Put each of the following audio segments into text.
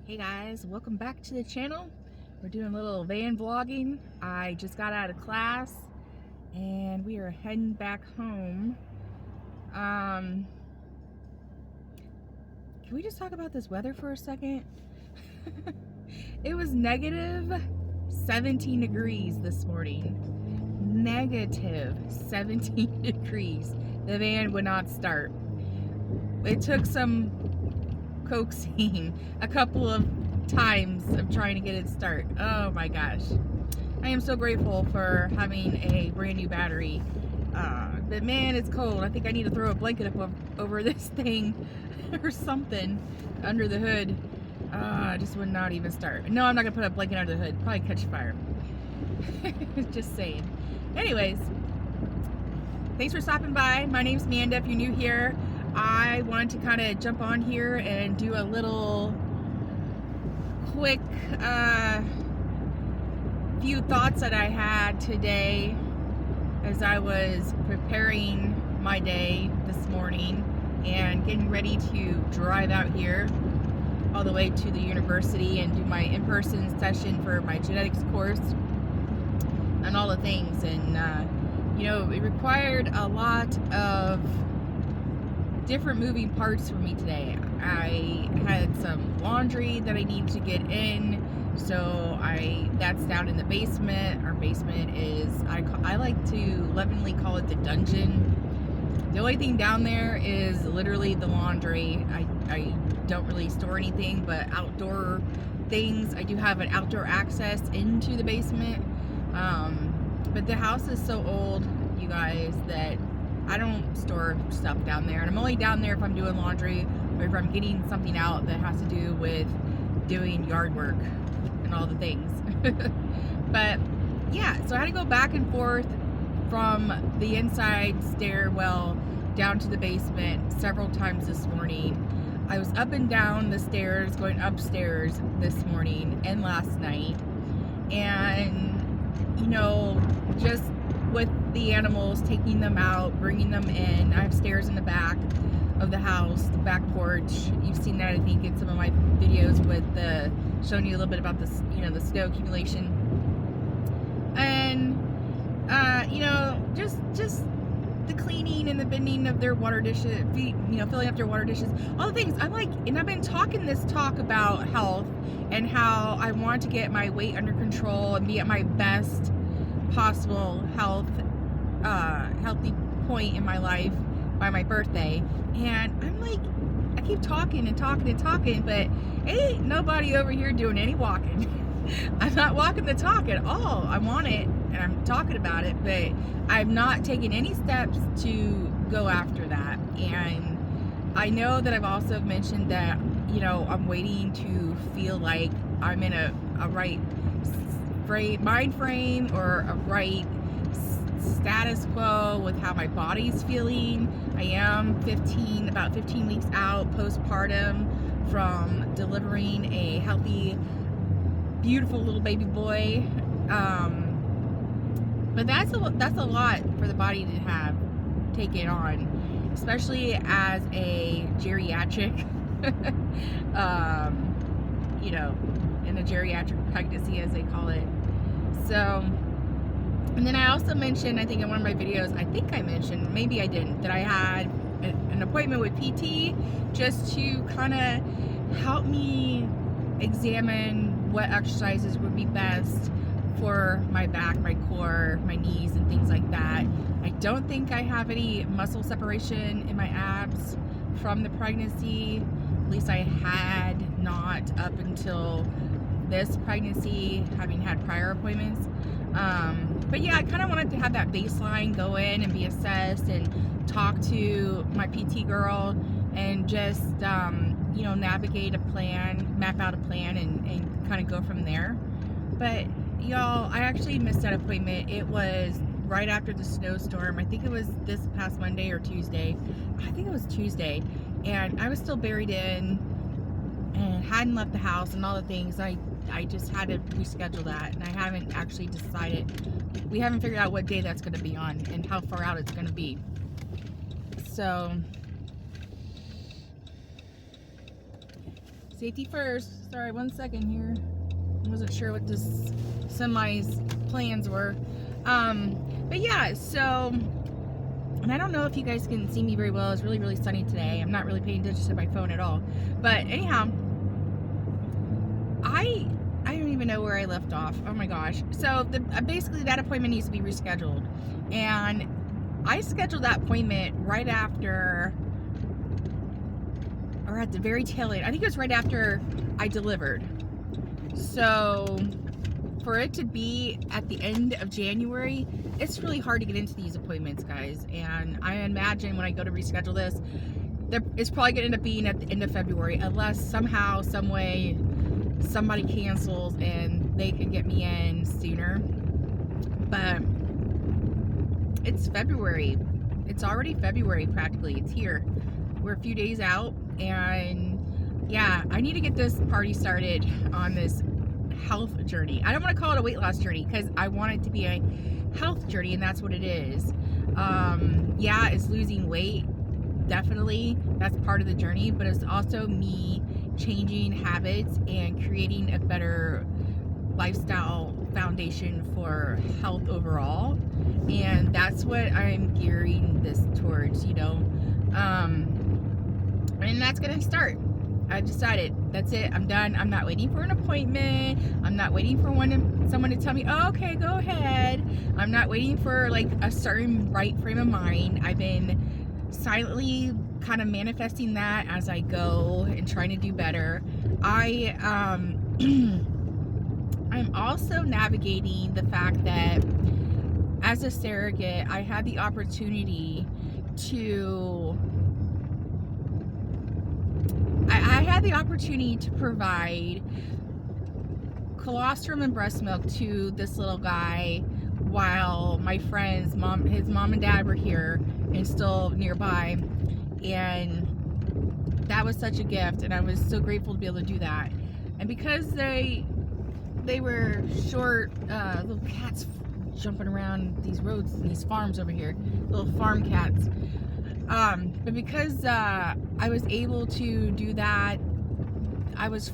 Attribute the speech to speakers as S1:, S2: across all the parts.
S1: Hey guys, welcome back to the channel. We're doing a little van vlogging. I just got out of class and we are heading back home. Can we just talk about this weather for a second? It was negative 17 degrees this morning. Negative 17 degrees. The van would not start. It took some coaxing a couple of times of trying to get it start. Oh my gosh. I am so grateful for having a brand new battery. But man, it's cold. I think I need to throw a blanket up over this thing or something under the hood. Just would not even start. No, I'm not gonna put a blanket under the hood. Probably catch fire. Just saying. Anyways, thanks for stopping by. My name's Amanda. If you're new here, I wanted to kind of jump on here and do a little quick few thoughts that I had today as I was preparing my day this morning and getting ready to drive out here all the way to the university and do my in-person session for my genetics course and all the things. And you know, it required a lot of different moving parts for me today. I had some laundry that I need to get in, so that's down in the basement. Our basement is, I like to lovingly call it the dungeon. The only thing down there is literally the laundry. I don't really store anything but outdoor things. I do have an outdoor access into the basement, but the house is so old, you guys, that I don't store stuff down there, and I'm only down there if I'm doing laundry or if I'm getting something out that has to do with doing yard work and all the things. But yeah, so I had to go back and forth from the inside stairwell down to the basement several times this morning. I was up and down the stairs, going upstairs this morning and last night, and you know, just with the animals, taking them out, bringing them in. I have stairs in the back of the house, the back porch. You've seen that, I think, in some of my videos with showing you a little bit about this, you know, the snow accumulation. And you know, just the cleaning and the bending of their water dishes, you know, filling up their water dishes, all the things. I'm like, and I've been talking this talk about health and how I want to get my weight under control and be at my best possible healthy point in my life by my birthday. And I'm like, I keep talking and talking and talking, but ain't nobody over here doing any walking. I'm not walking the talk at all. I want it and I'm talking about it, but I'm not taking any steps to go after that. And I know that I've also mentioned that, you know, I'm waiting to feel like I'm in a right mind frame or a right status quo with how my body's feeling. I am about 15 weeks out postpartum from delivering a healthy, beautiful little baby boy. But that's a lot for the body to have taken on, especially as a geriatric, you know, in a geriatric pregnancy, as they call it. So, and then I also mentioned, I think in one of my videos, I think I mentioned, maybe I didn't, that I had an appointment with PT just to kind of help me examine what exercises would be best for my back, my core, my knees, and things like that. I don't think I have any muscle separation in my abs from the pregnancy. At least I had not up until this pregnancy, having had prior appointments. But yeah, I kind of wanted to have that baseline, go in and be assessed and talk to my PT girl and just, you know, navigate a plan, map out a plan, and kind of go from there. But y'all, I actually missed that appointment. It was right after the snowstorm. I think it was this past Monday or Tuesday. I think it was Tuesday. And I was still buried in and hadn't left the house and all the things. I just had to reschedule that, and I haven't actually decided. We haven't figured out what day that's going to be on and how far out it's going to be. So Safety first. Sorry, 1 second here. I wasn't sure what this semi's plans were. But yeah, so, and I don't know if you guys can see me very well. It's really, really sunny today. I'm not really paying attention to my phone at all. But anyhow, I don't even know where I left off. Oh my gosh. So basically that appointment needs to be rescheduled. And I scheduled that appointment right after, or at the very tail end. I think it was right after I delivered. So for it to be at the end of January, it's really hard to get into these appointments, guys. And I imagine when I go to reschedule this, it's probably going to end up being at the end of February, unless somehow, some way, somebody cancels and they can get me in sooner. But it's February. It's already February practically. It's here. We're a few days out, and yeah, I need to get this party started on this health journey. I don't want to call it a weight loss journey because I want it to be a health journey, and that's what it is. Yeah, it's losing weight. Definitely, that's part of the journey, but it's also me changing habits and creating a better lifestyle foundation for health overall. And that's what I'm gearing this towards, you know. And that's gonna start. I decided that's it. I'm done. I'm not waiting for an appointment. I'm not waiting for someone to tell me, oh, okay, go ahead. I'm not waiting for like a certain right frame of mind. I've been silently kind of manifesting that as I go and trying to do better. I'm also navigating the fact that as a surrogate, I had the opportunity to provide colostrum and breast milk to this little guy while my friends, his mom and dad were here and still nearby. And that was such a gift, and I was so grateful to be able to do that. And because they were short, little cats jumping around these roads and these farms over here, little farm cats. But because I was able to do that, I was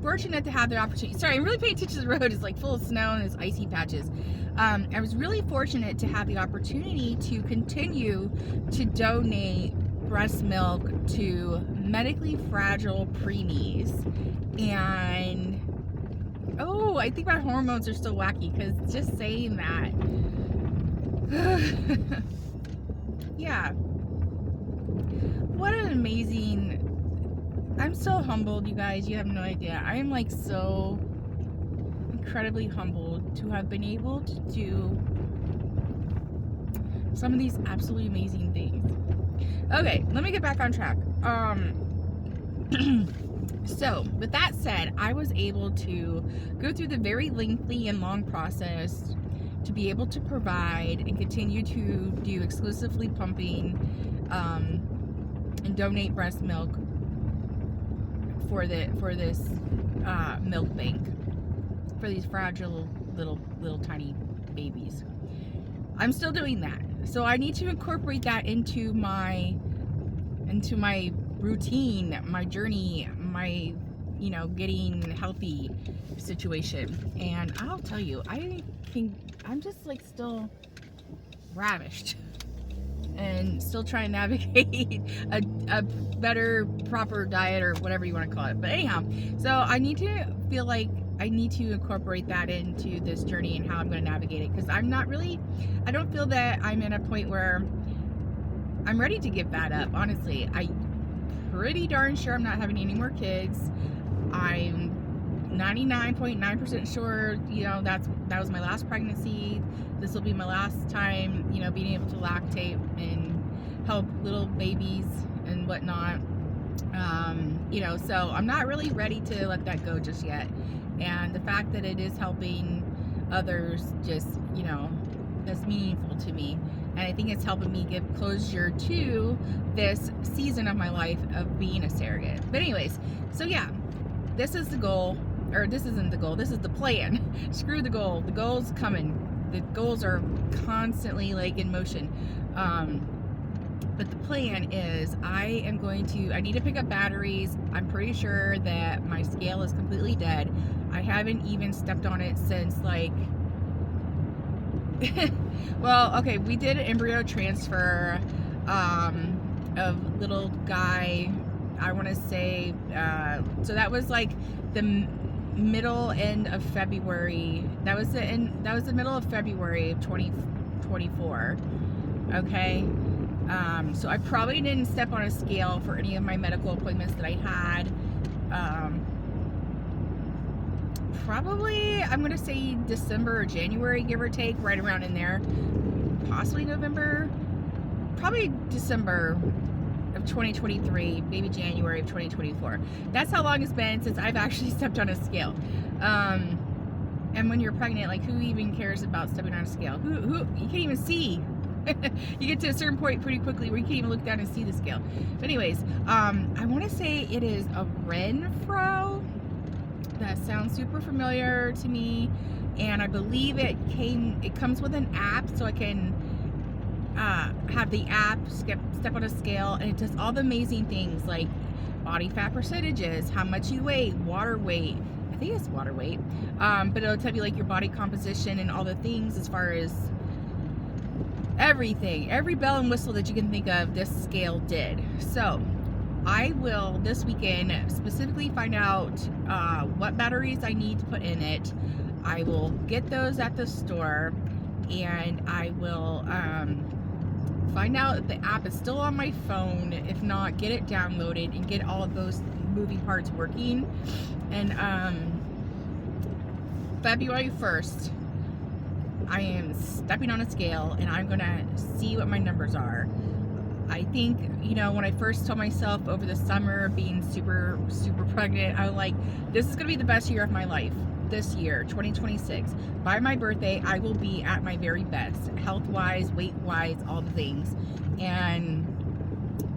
S1: fortunate to have the opportunity. Sorry, I'm really paying attention to the road. It's like full of snow and it's icy patches. I was really fortunate to have the opportunity to continue to donate breast milk to medically fragile preemies. And oh, I think my hormones are still wacky because just saying that. Yeah. What an amazing, I'm so humbled, you guys. You have no idea. I am like so incredibly humbled to have been able to do some of these absolutely amazing things. Okay, let me get back on track. So with that said, I was able to go through the very lengthy and long process to be able to provide and continue to do exclusively pumping and donate breast milk for this milk bank for these fragile little tiny babies. I'm still doing that, so I need to incorporate that into my routine, my journey, my getting healthy situation. And I'll tell you, I'm just like still ravished and still trying to navigate a better, proper diet or whatever you want to call it. But anyhow, so I need to feel like I need to incorporate that into this journey and how I'm going to navigate it, because I don't feel that I'm at a point where I'm ready to give that up. Honestly, I'm pretty darn sure I'm not having any more kids. I'm 99.9% sure, that was my last pregnancy. This will be my last time, being able to lactate and help little babies and whatnot. So I'm not really ready to let that go just yet. And the fact that it is helping others just, that's meaningful to me. And I think it's helping me give closure to this season of my life of being a surrogate. But anyways, so yeah, this is the goal. Or this isn't the goal, this is the plan. Screw the goal. The goal's coming. The goals are constantly like in motion. But the plan is I need to pick up batteries. I'm pretty sure that my scale is completely dead. I haven't even stepped on it since like, well, okay, we did an embryo transfer of little guy, I want to say, so that was like the middle end of February. That was the middle of February of 2024. Okay. So I probably didn't step on a scale for any of my medical appointments that I had. Probably, I'm going to say December or January, give or take, right around in there. Possibly November. Probably December of 2023, maybe January of 2024. That's how long it's been since I've actually stepped on a scale. And when you're pregnant, like, who even cares about stepping on a scale? Who you can't even see. You get to a certain point pretty quickly where you can't even look down and see the scale. But anyways, I want to say it is a Renfro. That sounds super familiar to me, and I believe it comes with an app, so I can have the app step on a scale, and it does all the amazing things like body fat percentages, how much you weigh, water weight. I think it's water weight, but it'll tell you like your body composition and all the things as far as everything, every bell and whistle that you can think of. This scale did. So I will this weekend specifically find out what batteries I need to put in it. I will get those at the store, and I will find out if the app is still on my phone. If not, get it downloaded and get all of those moving parts working. And February 1st, I am stepping on a scale, and I'm gonna see what my numbers are. I think, you know, when I first told myself over the summer, being super pregnant, I was like, this is gonna be the best year of my life. This year, 2026, by my birthday, I will be at my very best, health-wise, weight-wise, all the things. And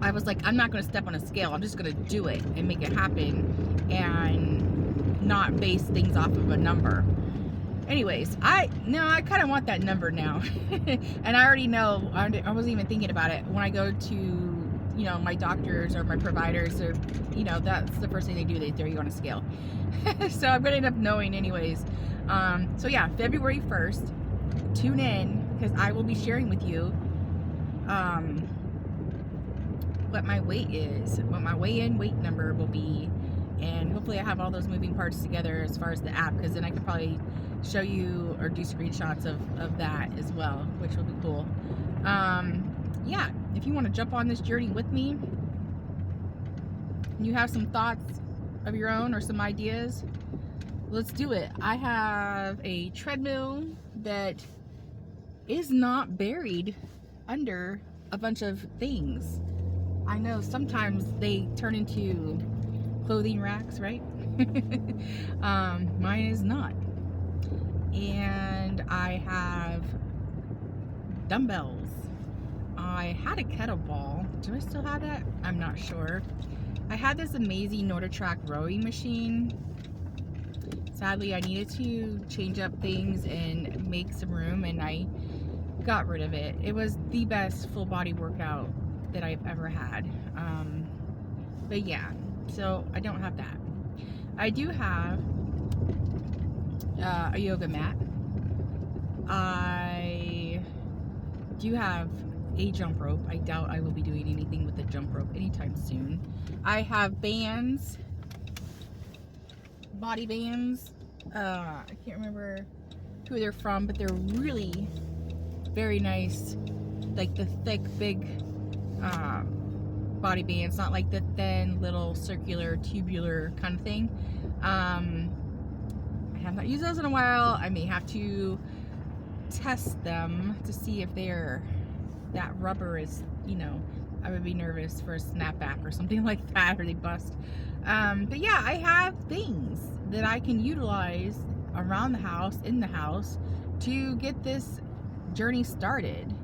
S1: I was like, I'm not gonna step on a scale. I'm just gonna do it and make it happen, and not base things off of a number. Anyways, I kind of want that number now. And I already know, I wasn't even thinking about it. When I go to, you know, my doctors or my providers, or, you know, that's the first thing they do, they throw you on a scale. So I'm going to end up knowing anyways. So yeah, February 1st, tune in, because I will be sharing with you what my weight is, what my weigh-in weight number will be. And hopefully I have all those moving parts together as far as the app, because then I could probably show you or do screenshots of that as well, which will be cool. Yeah, if you want to jump on this journey with me and you have some thoughts of your own or some ideas, let's do it. I have a treadmill that is not buried under a bunch of things. I know sometimes they turn into clothing racks, right? Mine is not. And I have dumbbells. I had a kettlebell. Do I still have that? I'm not sure. I had this amazing Norditrack rowing machine. Sadly, I needed to change up things and make some room, and I got rid of it. It was the best full body workout that I've ever had. But yeah, so I don't have that. I do have a yoga mat. I do have a jump rope. I doubt I will be doing anything with the jump rope anytime soon. I have bands, body bands. I can't remember who they're from, but they're really very nice, like the thick, big body bands, not like the thin little circular tubular kind of thing. I have not used those in a while. I may have to test them to see if that rubber is, you know, I would be nervous for a snapback or something like that, or they bust. But yeah, I have things that I can utilize around the house, in the house, to get this journey started.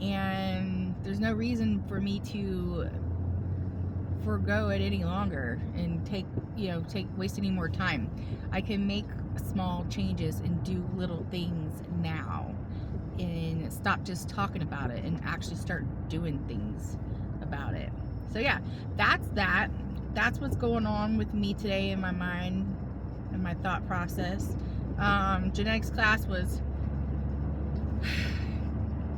S1: And there's no reason for me to forego it any longer and waste any more time. I can make small changes and do little things now, and stop just talking about it and actually start doing things. about it. So yeah, that's what's going on with me today in my mind and my thought process. Genetics class was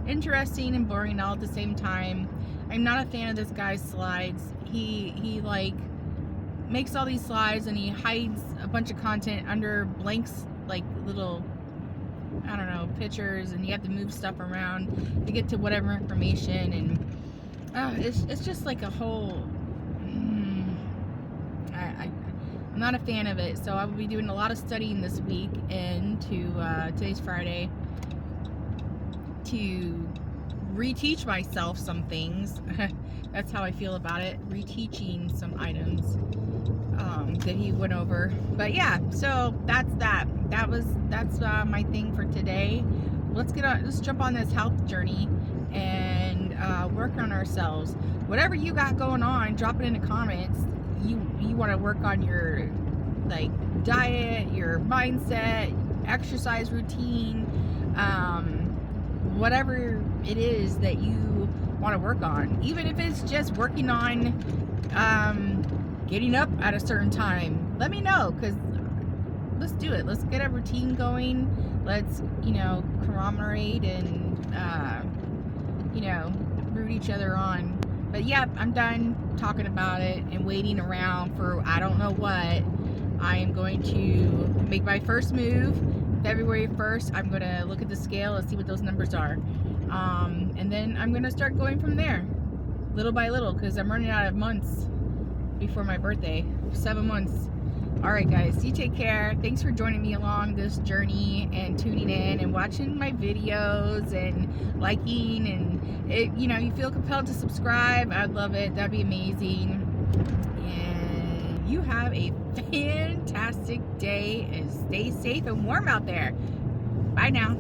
S1: interesting and boring all at the same time. I'm not a fan of this guy's slides. He like makes all these slides and he hides a bunch of content under blanks, like little, I don't know, pictures, and you have to move stuff around to get to whatever information, and it's just like a whole I'm not a fan of it. So I will be doing a lot of studying this week and today's Friday, to reteach myself some things. That's how I feel about it, reteaching some items that he went over. But yeah, so that's my thing for today. Let's jump on this health journey and work on ourselves. Whatever you got going on, drop it in the comments. You want to work on your like diet, your mindset, exercise routine, whatever it is that you want to work on, even if it's just working on getting up at a certain time. Let me know, because let's do it. Let's get a routine going. Let's commemorate and root each other on. But yeah, I'm done talking about it and waiting around for I don't know what. I am going to make my first move February 1st. I'm going to look at the scale and see what those numbers are. And then I'm going to start going from there, little by little, because I'm running out of months before my birthday. 7 months. Alright guys, you take care. Thanks for joining me along this journey and tuning in and watching my videos and liking, and you feel compelled to subscribe. I'd love it. That'd be amazing. And you have a fantastic day and stay safe and warm out there. Bye now.